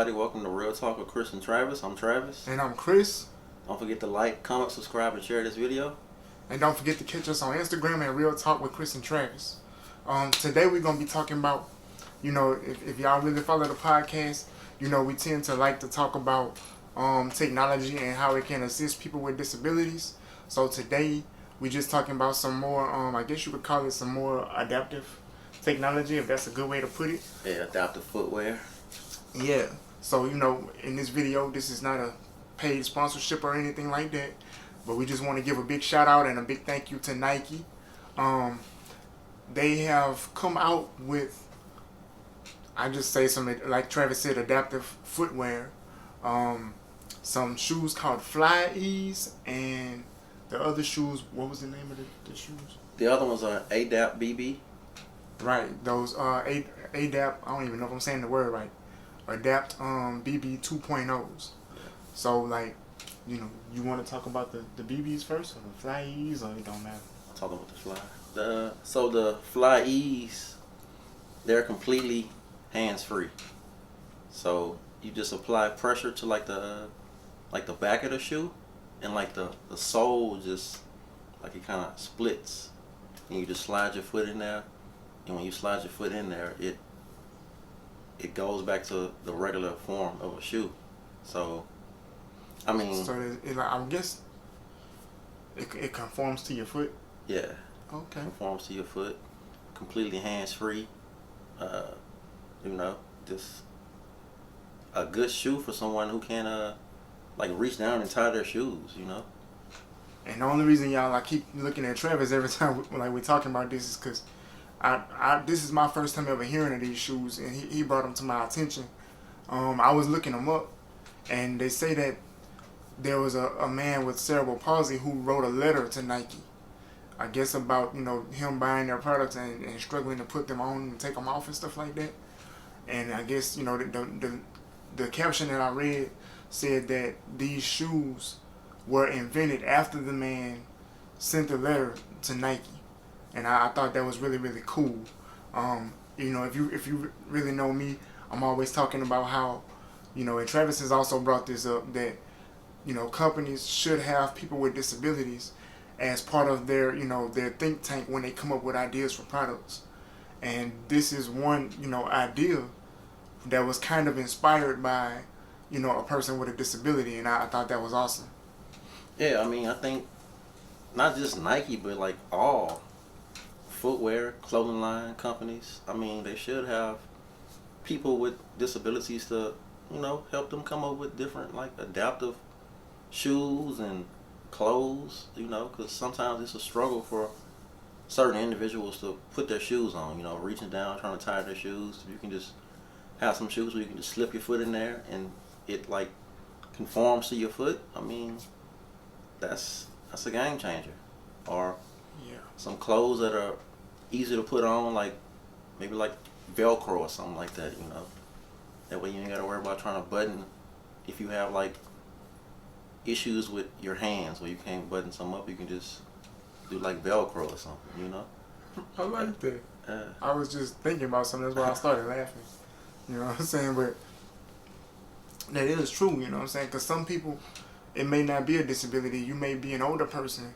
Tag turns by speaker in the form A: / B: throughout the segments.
A: everybody. Welcome to Real Talk with Chris and Travis. I'm Travis.
B: And I'm Chris.
A: Don't forget to like, comment, subscribe, and share this video.
B: And don't forget to catch us on Instagram at Real Talk with Chris and Travis. Today we're going to be talking about, if y'all really follow the podcast, we tend to like to talk about technology and how it can assist people with disabilities. So today we're just talking about some more, I guess you could call it some more adaptive technology, if that's a good way to put it.
A: Yeah, adaptive footwear.
B: Yeah. So, in this video, this is not a paid sponsorship or anything like that, but we just want to give a big shout out and a big thank you to Nike. They have come out with, I just say some, like Travis said, adaptive footwear. Some shoes called Flyease, and the other shoes, what was the name of the shoes?
A: The other ones are Adapt BB.
B: Right, those Adapt, I don't even know if I'm saying the word right. Adapt BB 2.0s. So like, you want to talk about the BBs first or the Flyease, or it don't matter?
A: I'll talk about the Fly. So the Flyease, they're completely hands-free. So you just apply pressure to like the back of the shoe, and like the sole just like it kind of splits, and you just slide your foot in there. And when you slide your foot in there, it goes back to the regular form of a shoe. So, I mean,
B: so I guess it conforms to your foot.
A: Yeah.
B: Okay.
A: Conforms to your foot, completely hands-free. Just a good shoe for someone who can reach down and tie their shoes.
B: And the only reason I keep looking at Travis every time we're talking about this is because this is my first time ever hearing of these shoes, and he brought them to my attention. I was looking them up, and they say that there was a man with cerebral palsy who wrote a letter to Nike, I guess about him buying their products and struggling to put them on and take them off and stuff like that. And I guess the caption that I read said that these shoes were invented after the man sent the letter to Nike. And I thought that was really, really cool. If you really know me, I'm always talking about how, and Travis has also brought this up, that, companies should have people with disabilities as part of their think tank when they come up with ideas for products. And this is one, idea that was kind of inspired by, a person with a disability, and I thought that was awesome.
A: Yeah, I think not just Nike, but like all footwear, clothing line companies, they should have people with disabilities to, help them come up with different adaptive shoes and clothes, because sometimes it's a struggle for certain individuals to put their shoes on, reaching down, trying to tie their shoes. You can just have some shoes where you can just slip your foot in there and it conforms to your foot. That's a game changer. Or some clothes that are easy to put on, maybe Velcro or something like that, That way you ain't got to worry about trying to button if you have issues with your hands where you can't button something up. You can just do Velcro or something,
B: I like that. I was just thinking about something, that's why I started laughing. You know what I'm saying? But that is true, you know what I'm saying? Because some people, it may not be a disability. You may be an older person,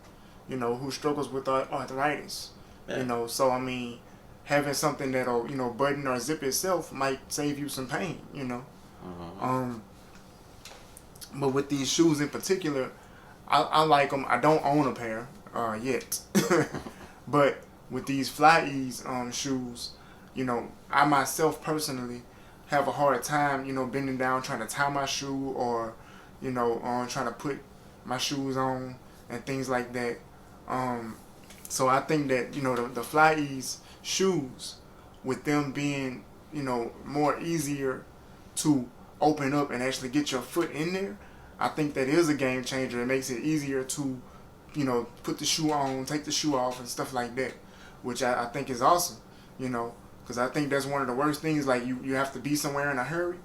B: who struggles with arthritis.
A: Yeah.
B: So having something that'll, button or zip itself might save you some pain,
A: Mm-hmm.
B: But with these shoes in particular, I like them. I don't own a pair yet. But with these Flyease shoes, I myself personally have a hard time, bending down trying to tie my shoe, or, trying to put my shoes on and things like that. So I think that, the Flyease shoes, with them being, more easier to open up and actually get your foot in there, I think that is a game changer. It makes it easier to, put the shoe on, take the shoe off and stuff like that, which I think is awesome, because I think that's one of the worst things. You have to be somewhere in a hurry,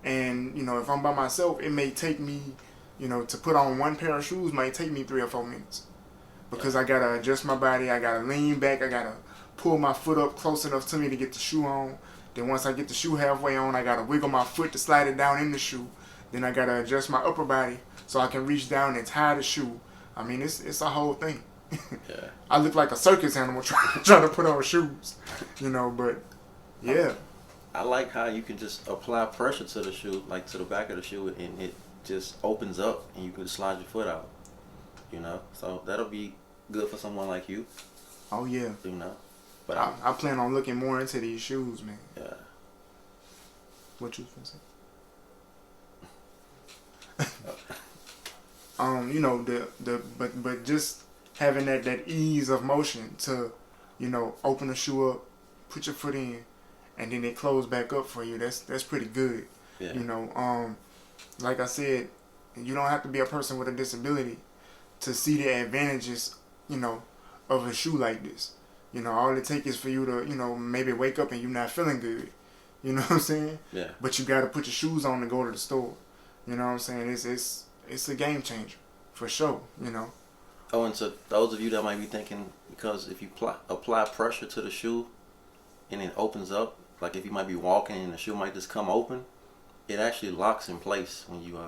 B: and, if I'm by myself, it may take me, to put on one pair of shoes might take me 3 or 4 minutes, because I got to adjust my body, I got to lean back, I got to pull my foot up close enough to me to get the shoe on, Then once I get the shoe halfway on, I gotta wiggle my foot to slide it down in the shoe. Then I gotta adjust my upper body so I can reach down and tie the shoe. I mean, it's a whole thing.
A: Yeah.
B: I look like a circus animal trying to put on shoes, you know. But yeah,
A: I like how you can just apply pressure to the shoe, like to the back of the shoe, and it just opens up, and you can slide your foot out. You know, so that'll be good for someone like you.
B: oh yeah.
A: You know, but
B: I plan on looking more into these shoes, man.
A: yeah.
B: What you gonna say? You know, but just having that ease of motion to, you know, open the shoe up, put your foot in, and then it close back up for you. That's pretty good.
A: Yeah.
B: You know, like I said, you don't have to be a person with a disability to see the advantages, you know, of a shoe like this. You know, all it takes is for you to, you know, maybe wake up and you're not feeling good. You know what I'm saying?
A: Yeah.
B: But you got to put your shoes on to go to the store. You know what I'm saying? It's a game changer for sure. You know.
A: Oh, and to those of you that might be thinking, because if you apply pressure to the shoe and it opens up, like if you might be walking and the shoe might just come open, it actually locks in place when you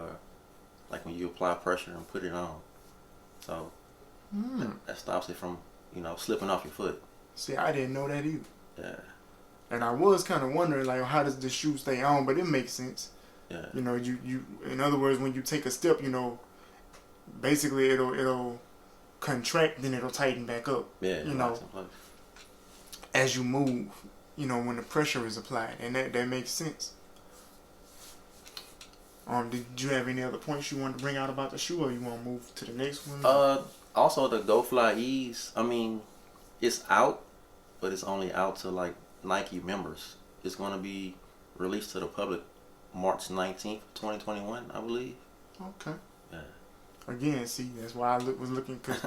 A: like when you apply pressure and put it on. So that stops it from, you know, slipping off your foot.
B: See, I didn't know that either.
A: Yeah.
B: And I was kind of wondering, like, how does the shoe stay on? But it makes sense.
A: Yeah.
B: You know, you in other words, when you take a step, you know, basically it'll contract, then it'll tighten back up.
A: Yeah.
B: You know, as you move, you know, when the pressure is applied, and that makes sense. Did you have any other points you wanted to bring out about the shoe, or you want to move to the next one?
A: Also the Go Flyease, I mean, it's out, but it's only out to like Nike members. It's going to be released to the public March 19th, 2021, I believe.
B: Okay.
A: Yeah.
B: Again, see, that's why I was looking, because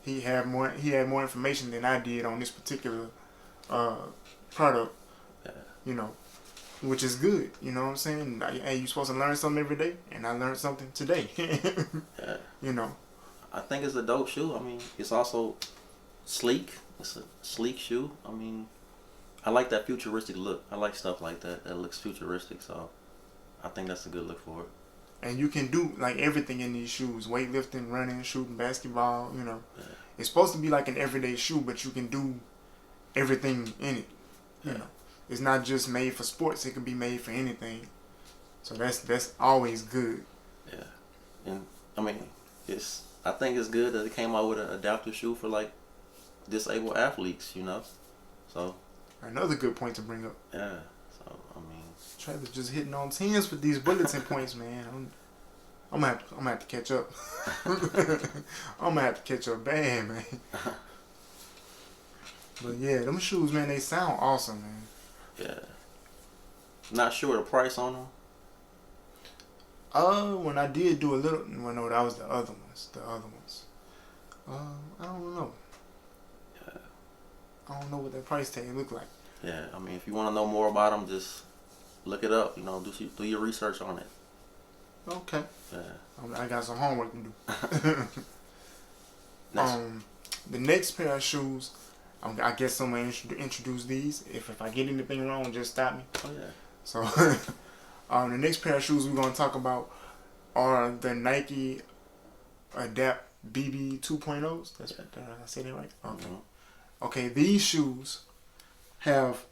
B: he had more information than I did on this particular product.
A: Yeah.
B: You know, which is good. You know what I'm saying? Hey, you supposed to learn something every day, and I learned something today.
A: Yeah.
B: You know.
A: I think it's a dope shoe. I mean, it's also sleek. It's a sleek shoe. I mean, I like that futuristic look. I like stuff like that. That looks futuristic. So I think that's a good look for it.
B: And you can do like everything in these shoes: weightlifting, running, shooting, basketball. You know,
A: Yeah.
B: it's supposed to be like an everyday shoe, but you can do everything in it. You know, it's not just made for sports; it can be made for anything. So that's always good.
A: Yeah, and I mean, I think it's good that it came out with an adaptive shoe for like disabled athletes. You know, so
B: Another good point to bring up.
A: yeah. So I mean,
B: Travis just hitting on tens with these bulletin points, man. I'm gonna have to catch up. I'm gonna have to catch up bad, man. But yeah, them shoes, man, they sound awesome, man.
A: yeah. Not sure the price on them.
B: When I did do a little, well, no, that was the other ones. I don't know.
A: Yeah.
B: I don't know what that price tag look like.
A: Yeah. I mean, if you want to know more about them, just look it up. You know, do your research on it.
B: Okay.
A: Yeah.
B: I got some homework to do. The next pair of shoes, I guess someone introduce these. If I get anything wrong, just stop me.
A: Oh yeah.
B: So, the next pair of shoes we're gonna talk about are the Nike Adapt BB 2.0s. Did I say that right? Okay.
A: Mm-hmm.
B: Okay, these shoes have,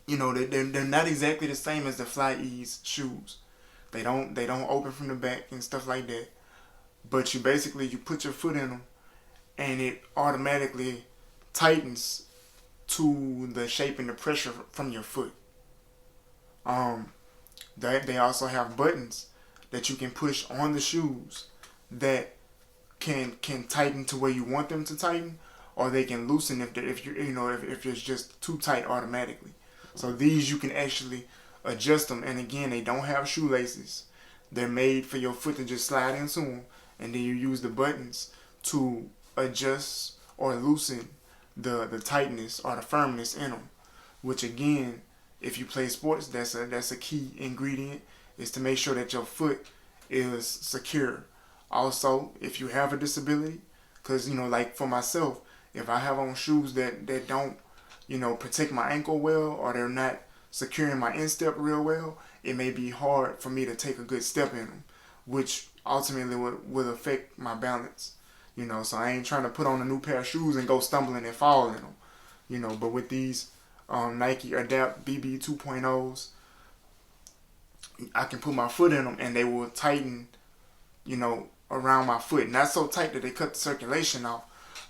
B: you know, they're not exactly the same as the Flyease shoes. They don't open from the back and stuff like that. But you put your foot in them, and it automatically tightens to the shape and the pressure from your foot. They also have buttons that you can push on the shoes that can tighten to where you want them to tighten, or they can loosen if it's just too tight automatically. So these you can actually adjust them, and again, they don't have shoelaces. They're made for your foot to just slide into them, and then you use the buttons to adjust or loosen the tightness or the firmness in them. Which again, if you play sports, that's a key ingredient, is to make sure that your foot is secure. Also, if you have a disability, because like for myself, if I have on shoes that don't protect my ankle well, or they're not securing my instep real well, it may be hard for me to take a good step in them, which ultimately would affect my balance. So I ain't trying to put on a new pair of shoes and go stumbling and fall in them. But with these Nike Adapt BB 2.0s, I can put my foot in them and they will tighten, around my foot. Not so tight that they cut the circulation off,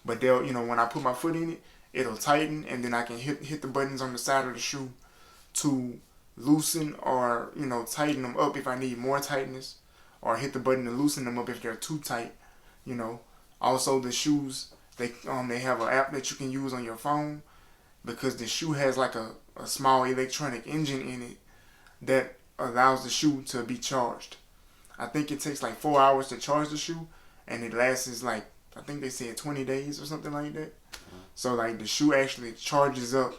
B: but they'll, when I put my foot in it, it'll tighten, and then I can hit the buttons on the side of the shoe to loosen or, tighten them up if I need more tightness, or hit the button to loosen them up if they're too tight. Also the shoes, they have an app that you can use on your phone, because the shoe has like a small electronic engine in it that allows the shoe to be charged. I think it takes like 4 hours to charge the shoe, and it lasts like, I think they said 20 days or something like that. So like the shoe actually charges up,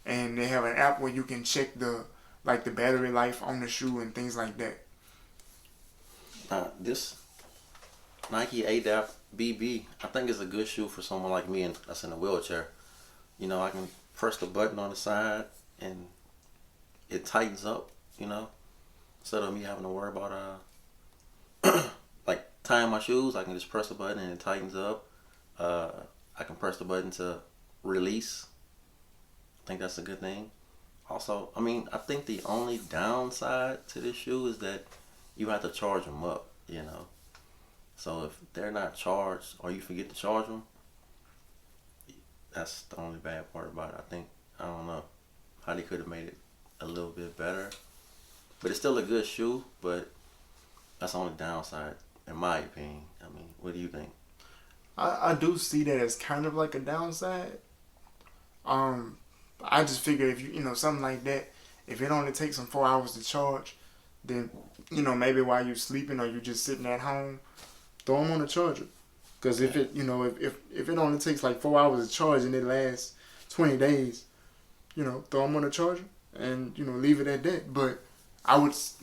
B: and they have an app where you can check the battery life on the shoe and things like that.
A: This Nike Adapt BB, I think is a good shoe for someone like me that's in a wheelchair. I can press the button on the side and it tightens up, instead of me having to worry about like tying my shoes. I can just press the button and it tightens up. I can press the button to release. I think that's a good thing. Also, I think the only downside to this shoe is that you have to charge them up, So if they're not charged or you forget to charge them, that's the only bad part about it. I don't know how they could have made it a little bit better. But it's still a good shoe, but that's the only downside, in my opinion. What do you think?
B: I do see that as kind of like a downside. I just figure if something like that, if it only takes them 4 hours to charge, then maybe while you're sleeping or you're just sitting at home, throw them on the charger. Because if it if it only takes like 4 hours to charge and it lasts 20 days, throw them on the charger and leave it at that. But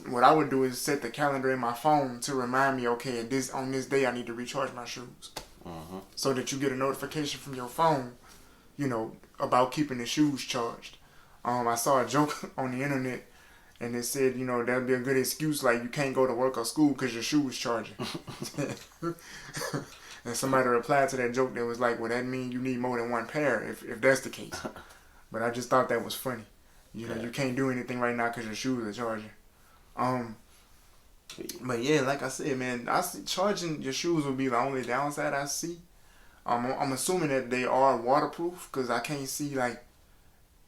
B: what I would do is set the calendar in my phone to remind me, okay, on this day I need to recharge my shoes, so that you get a notification from your phone, about keeping the shoes charged. I saw a joke on the internet, and it said, that'd be a good excuse, like you can't go to work or school because your shoe is charging. And somebody replied to that joke that was like, well, that means you need more than one pair if that's the case. But I just thought that was funny. You can't do anything right now because your shoes are charging. But yeah, like I said, man, I see charging your shoes would be the only downside I see. I'm assuming that they are waterproof, because I can't see like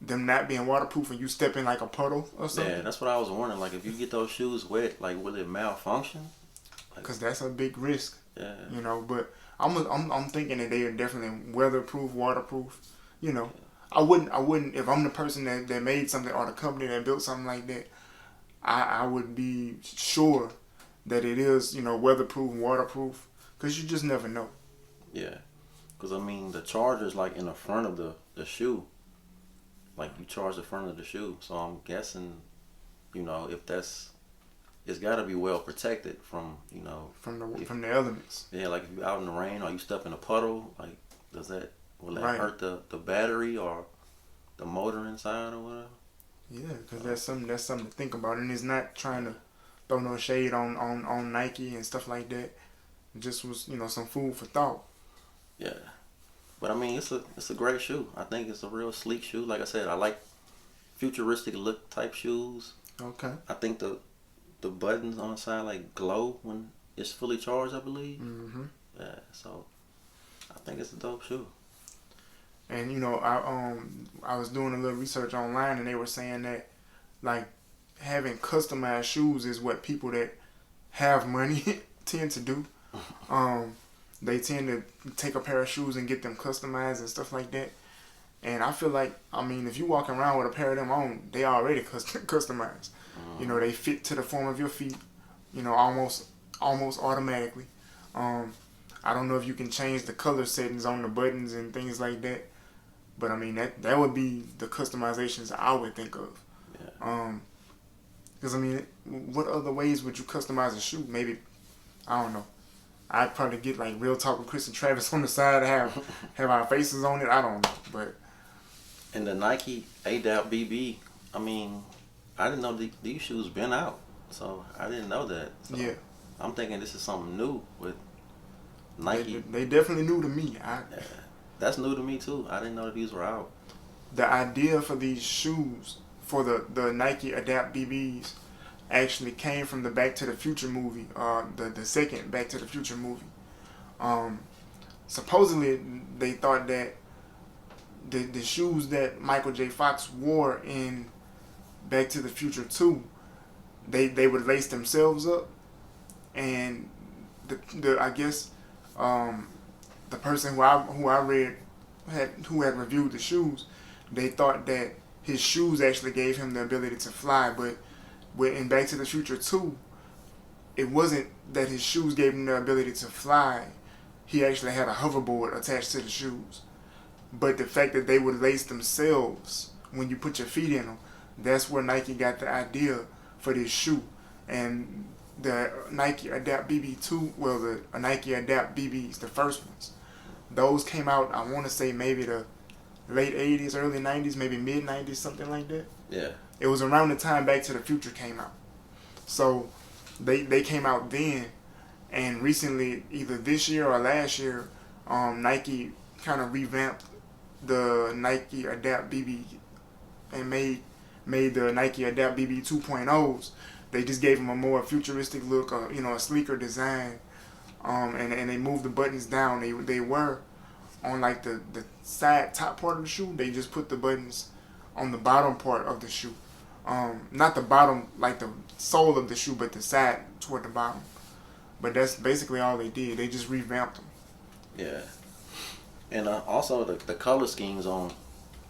B: them not being waterproof and you step in like a puddle or something.
A: Yeah, that's what I was wondering. Like, if you get those shoes wet, like, will it malfunction?
B: Because that's a big risk.
A: Yeah.
B: But I'm thinking that they are definitely weatherproof, waterproof. I wouldn't if I'm the person that made something, or the company that built something like that, I would be sure that it is, weatherproof, waterproof, because you just never know.
A: Yeah. Because, the charger's like in the front of the shoe. Like, you charge the front of the shoe. So I'm guessing, if it's got to be well protected from,
B: from the elements.
A: Yeah, like if you're out in the rain or you step in a puddle, like, will that hurt the battery or the motor inside or whatever?
B: Yeah, because that's something to think about. And it's not trying to throw no shade on Nike and stuff like that. It just was, some food for thought.
A: Yeah. But it's a great shoe. I think it's a real sleek shoe. Like I said, I like futuristic look type shoes.
B: Okay.
A: I think the buttons on the side like glow when it's fully charged, I believe. Yeah, so I think it's a dope shoe.
B: And I was doing a little research online, and they were saying that like having customized shoes is what people that have money tend to do. They tend to take a pair of shoes and get them customized and stuff like that. And I feel like, if you walking around with a pair of them on, they already customized. They fit to the form of your feet, almost automatically. I don't know if you can change the color settings on the buttons and things like that. But that would be the customizations I would think of.
A: Yeah.
B: Because what other ways would you customize a shoe? Maybe, I don't know. I'd probably get like Real Talk with Chris and Travis on the side, have our faces on it. I don't know, but
A: And the Nike Adapt BB, I mean, I didn't know these shoes been out, so I didn't know that. So
B: Yeah.
A: I'm thinking this is something new with
B: They,
A: Nike.
B: they definitely new to me.
A: Yeah, that's new to me too. I didn't know that these were out.
B: The idea for these shoes, for the Nike Adapt BBs, actually came from the Back to the Future movie, the second Back to the Future movie. Supposedly, they thought that the shoes that Michael J. Fox wore in Back to the Future 2, they would lace themselves up, and the I guess the person who I read who had reviewed the shoes, they thought that his shoes actually gave him the ability to fly, but in Back to the Future 2, it wasn't that his shoes gave him the ability to fly. He actually had a hoverboard attached to the shoes. But the fact that they would lace themselves when you put your feet in them, that's where Nike got the idea for this shoe. And the Nike Adapt BB2, well, the Nike Adapt BBs, the first ones, those came out, I want to say maybe the late 80s, early 90s, maybe mid 90s, something like that.
A: Yeah.
B: It was around the time Back to the Future came out. So they came out then, and recently, either this year or last year, Nike kind of revamped the Nike Adapt BB and made the Nike Adapt BB 2.0s. They just gave them a more futuristic look, a sleeker design, and they moved the buttons down. They were on like the side top part of the shoe. They just put the buttons on the bottom part of the shoe. Not the bottom, like the sole of the shoe, but the side toward the bottom. But that's basically all they did. They just revamped them.
A: Yeah. And also the color schemes on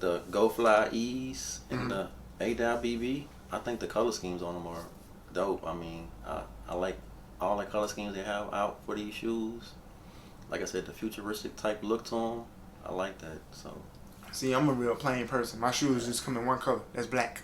A: the Go Flyease and the Adapt BB, I think the color schemes on them are dope. I mean, I like all the color schemes they have out for these shoes. Like I said, the futuristic type look to them, I like that. So.
B: See, I'm a real plain person. My shoes just come in one color. That's black.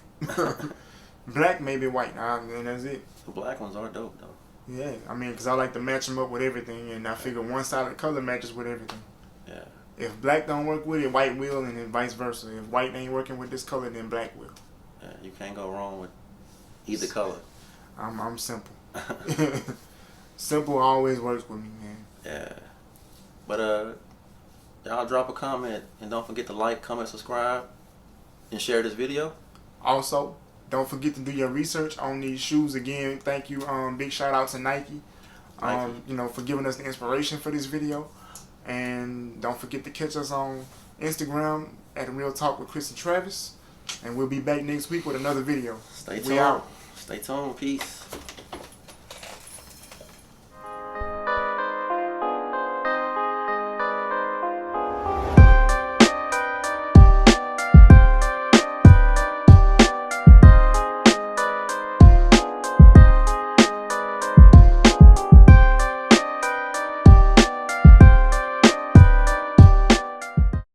B: Black, maybe white, and that's it.
A: The black ones are dope though.
B: Yeah, I mean, because I like to match them up with everything, and I figure one solid color matches with everything.
A: Yeah.
B: If black don't work with it, white will, and then vice versa. If white ain't working with this color, then black will.
A: Yeah, you can't go wrong with either color.
B: I'm simple. Simple always works with me, man.
A: Yeah. But y'all drop a comment and don't forget to like, comment, subscribe, and share this video.
B: Also, don't forget to do your research on these shoes. Again, thank you. Big shout out to Nike. For giving us the inspiration for this video. And don't forget to catch us on Instagram at Real Talk with Chris and Travis. And we'll be back next week with another video.
A: Stay tuned.
B: We out.
A: Stay tuned. Peace.